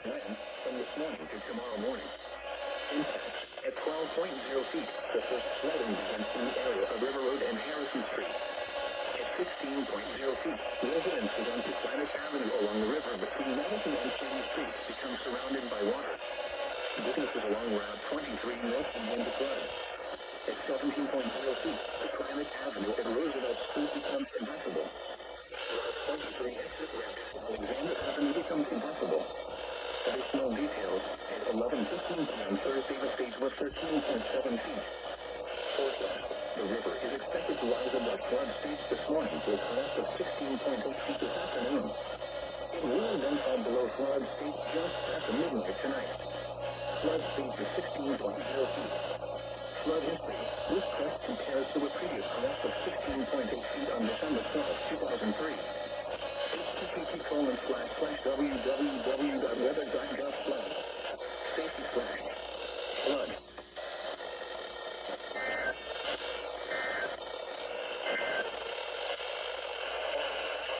Wind from this morning to tomorrow morning. Impacts at 12.0 feet. The first flooding begins in the area of River Road and Harrison Street. At 16.0 feet, residences on Planet Avenue along the river between Madison and Shady Streets become surrounded by water. Businesses along Route 23 North begin to flood. At 17.0 feet, Planet Avenue at Roosevelt Street becomes impassable. Route 23 exit ramp at Alexander Avenue becomes impassable. Additional details at 11:15 p.m. Thursday, the stage was 13.7 feet. Forecast: the river is expected to rise above flood stage this morning to a crest of 16.8 feet this afternoon. It will then fall below flood stage just after midnight tonight. Flood stage is 16.0 feet. Flood history: this crest compares to a previous crest of 16.8 feet on December 12, 2003. http://www.weather.gov/safety/.